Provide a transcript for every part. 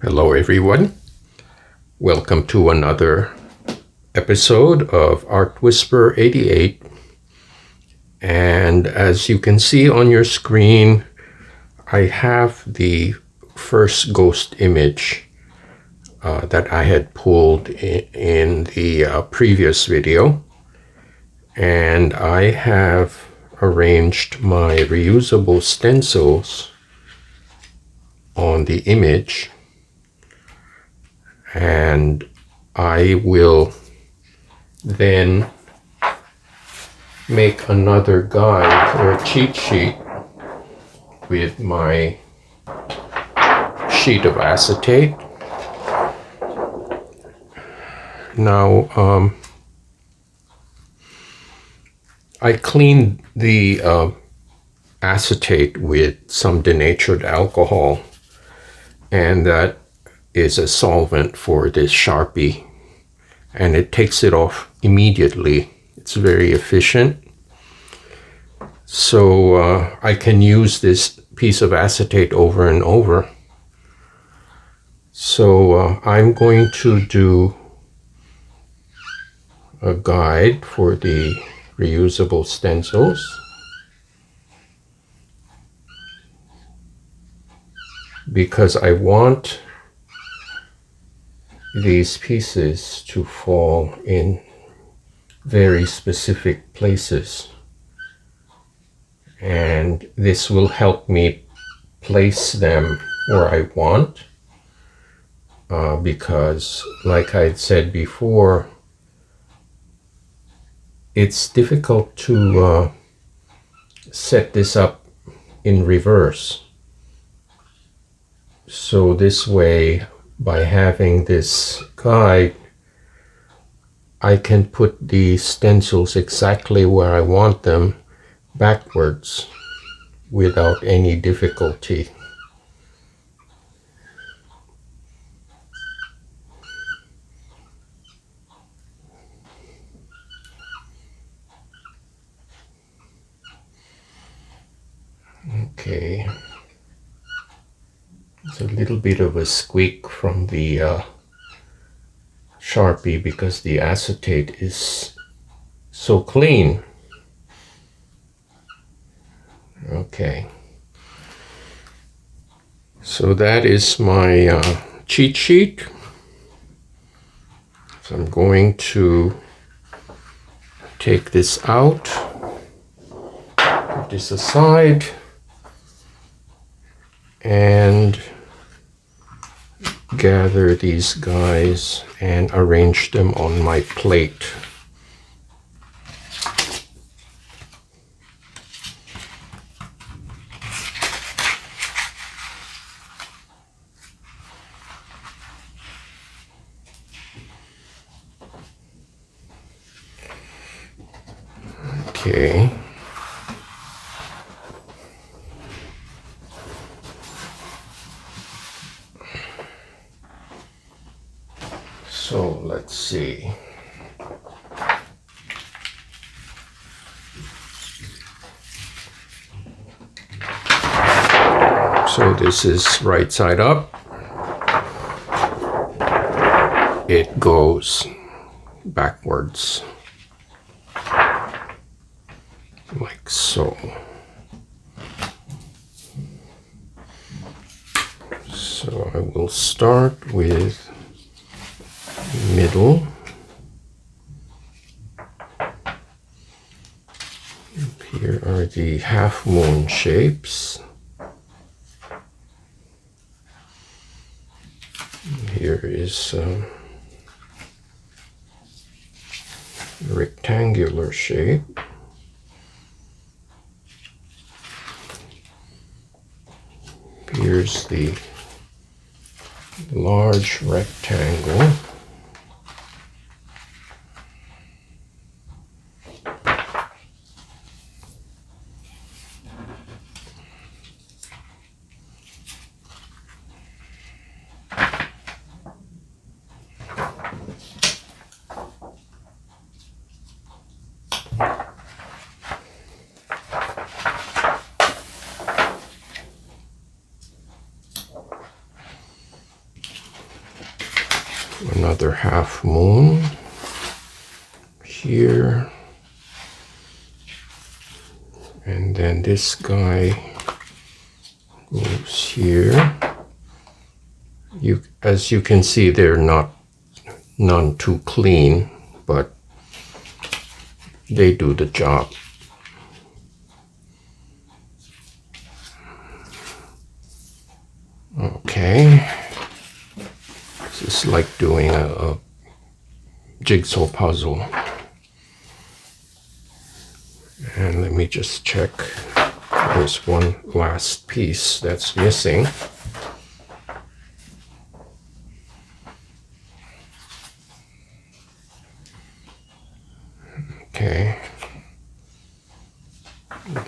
Hello everyone. Welcome to another episode of Art Whisper 88. And as you can see on your screen, I have the first ghost image that I had pulled in the previous video. And I have arranged my reusable stencils on the image. And I will then make another guide or a cheat sheet with my sheet of acetate. Now, I cleaned the acetate with some denatured alcohol, and that is a solvent for this Sharpie, and it takes it off immediately. It's very efficient. So I can use this piece of acetate over and over. So I'm going to do a guide for the reusable stencils. Because I want these pieces to fall in very specific places, and this will help me place them where I want, because like I said before, it's difficult to set this up in reverse. So this way, by having this guide, I can put the stencils exactly where I want them backwards without any difficulty. Okay. It's a little bit of a squeak from the Sharpie because the acetate is so clean. Okay. So that is my cheat sheet. So I'm going to take this out, put this aside, and gather these guys and arrange them on my plate. Okay. So let's see. So this is right side up. It goes backwards, like so. So I will start with middle. Here are the half moon shapes. Here is a rectangular shape. Here's the large rectangle. another half moon here. And then this guy moves here. As you can see, they're none too clean, but they do the job. Okay. This is like doing a jigsaw puzzle. And let me just check. There's one last piece that's missing. Okay.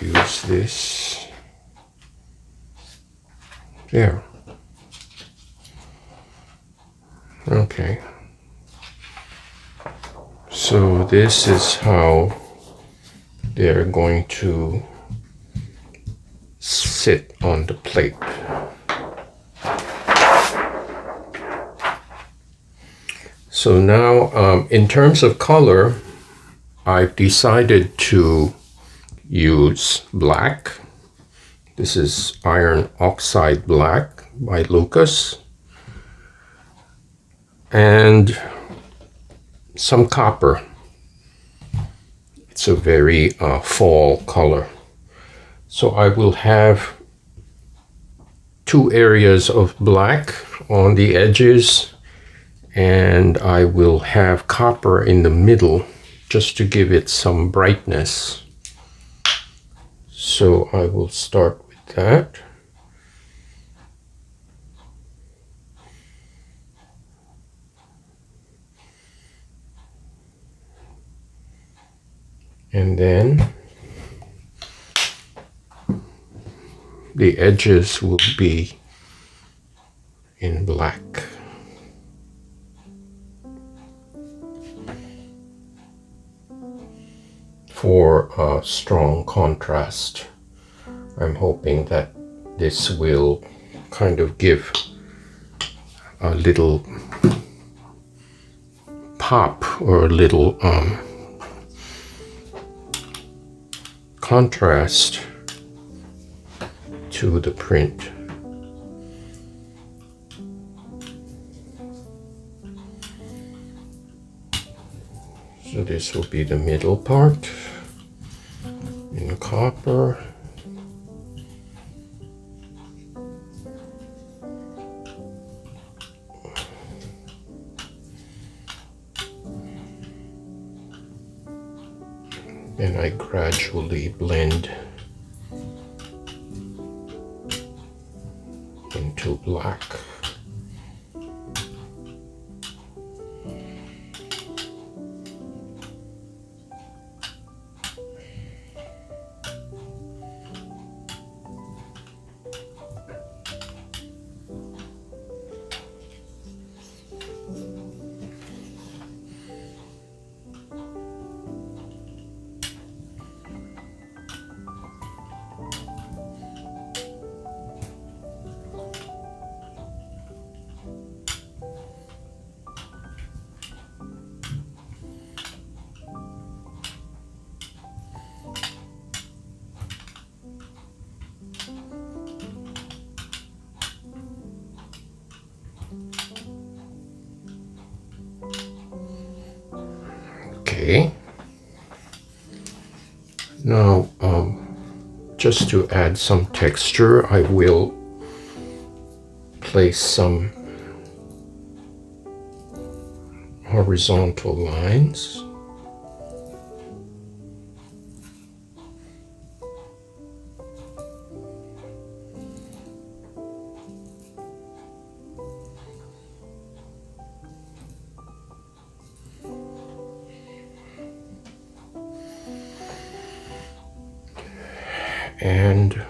Use this. There. Okay. So this is how they're going to sit on the plate. So now, in terms of color, I've decided to use black. This is iron oxide black by Lukas. And some copper. It's a very fall color. So I will have 2 areas of black on the edges, and I will have copper in the middle just to give it some brightness. So I will start with that. And then the edges will be in black. For a strong contrast. I'm hoping that this will kind of give a little pop or a little contrast to the print. So this will be the middle part in copper. And I gradually blend into black. Okay. Now, just to add some texture, I will place some horizontal lines. And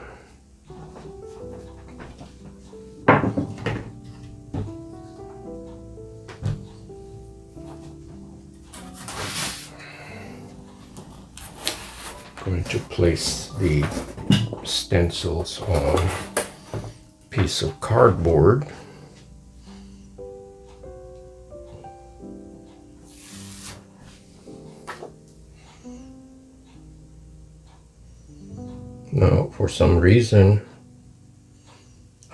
going to place the stencils on a piece of cardboard. Now, for some reason,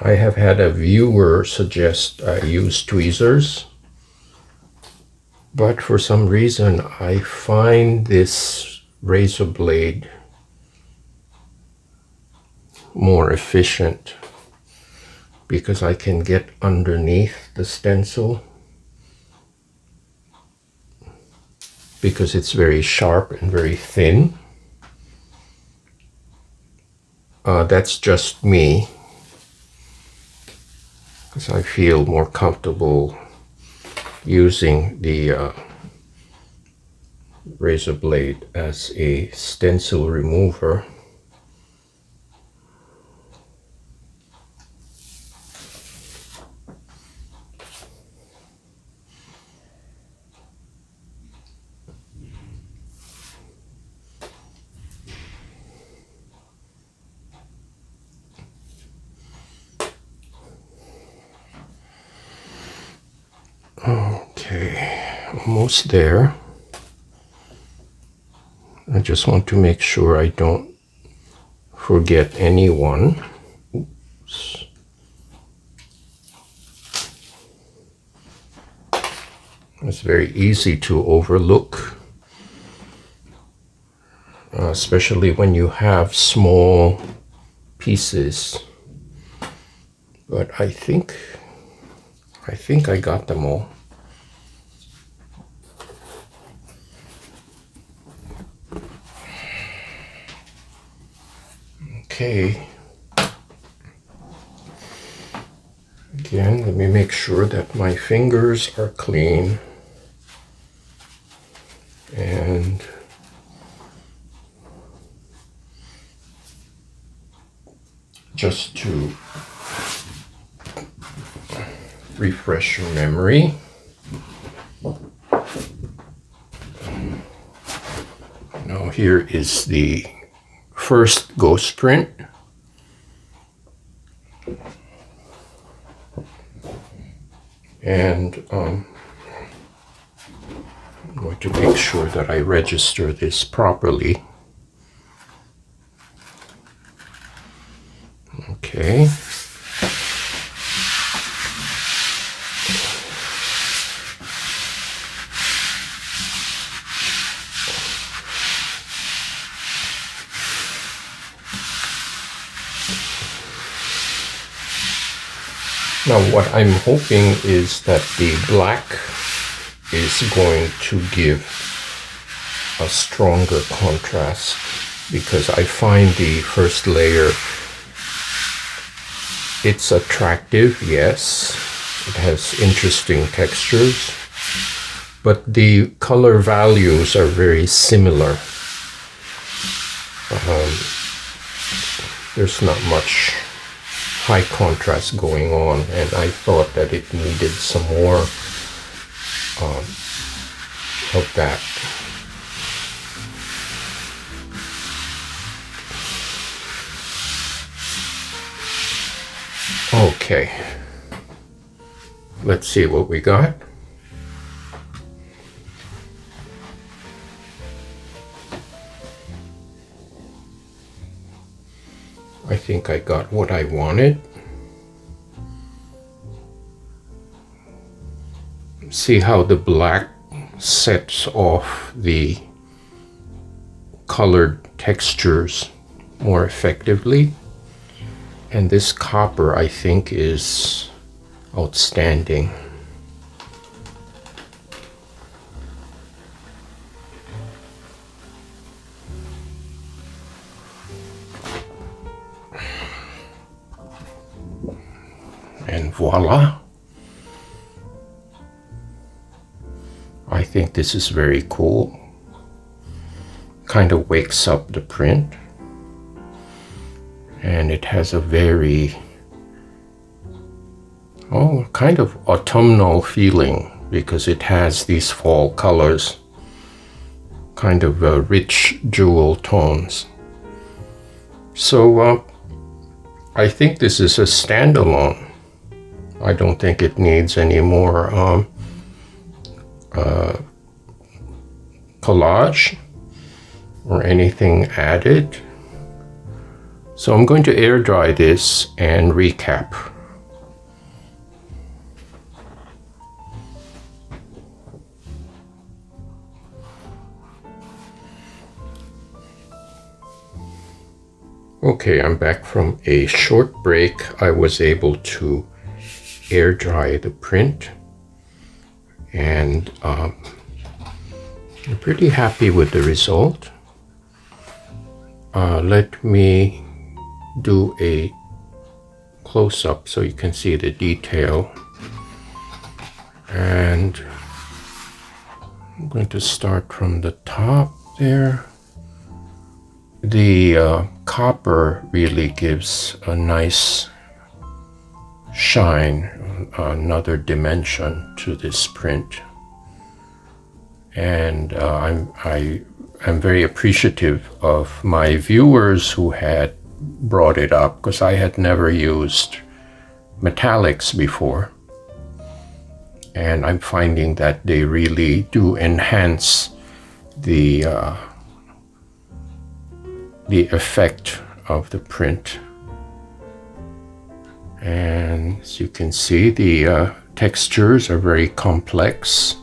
I have had a viewer suggest I use tweezers, but for some reason I find this razor blade more efficient because I can get underneath the stencil because it's very sharp and very thin. That's just me, because I feel more comfortable using the razor blade as a stencil remover. Okay, almost there. I just want to make sure I don't forget anyone. Oops. It's very easy to overlook, especially when you have small pieces. But I think I got them all. Okay. Again, let me make sure that my fingers are clean. And just to refresh your memory, now here is the first ghost print. And I'm going to make sure that I register this properly. Okay. Now what I'm hoping is that the black is going to give a stronger contrast, because I find the first layer, it's attractive, yes, it has interesting textures, but the color values are very similar. There's not much high contrast going on, and I thought that it needed some more of that. Okay, let's see what we got. I think I got what I wanted. See how the black sets off the colored textures more effectively. And this copper, I think, is outstanding. And voila. I think this is very cool. Kind of wakes up the print. And it has a very, kind of autumnal feeling, because it has these fall colors, kind of rich jewel tones. So I think this is a standalone. I don't think it needs any more collage or anything added. So I'm going to air dry this and recap. Okay, I'm back from a short break. I was able to air dry the print, and I'm pretty happy with the result. Let me do a close-up so you can see the detail. And I'm going to start from the top there. The copper really gives a nice shine, another dimension to this print. And I'm very appreciative of my viewers who had brought it up, because I had never used metallics before. And I'm finding that they really do enhance the effect of the print. And as you can see, the textures are very complex,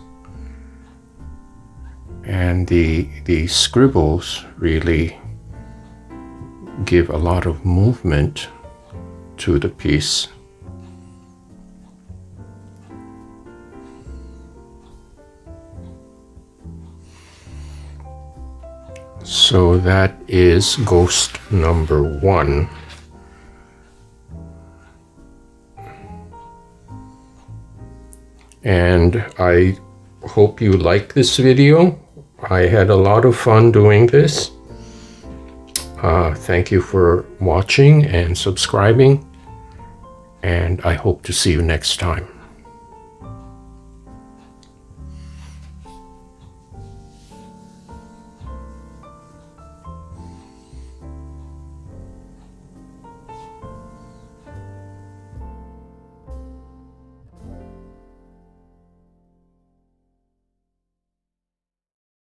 and the scribbles really give a lot of movement to the piece. So that is ghost number 1. And I hope you like this video. I had a lot of fun doing this. Thank you for watching and subscribing, and I hope to see you next time.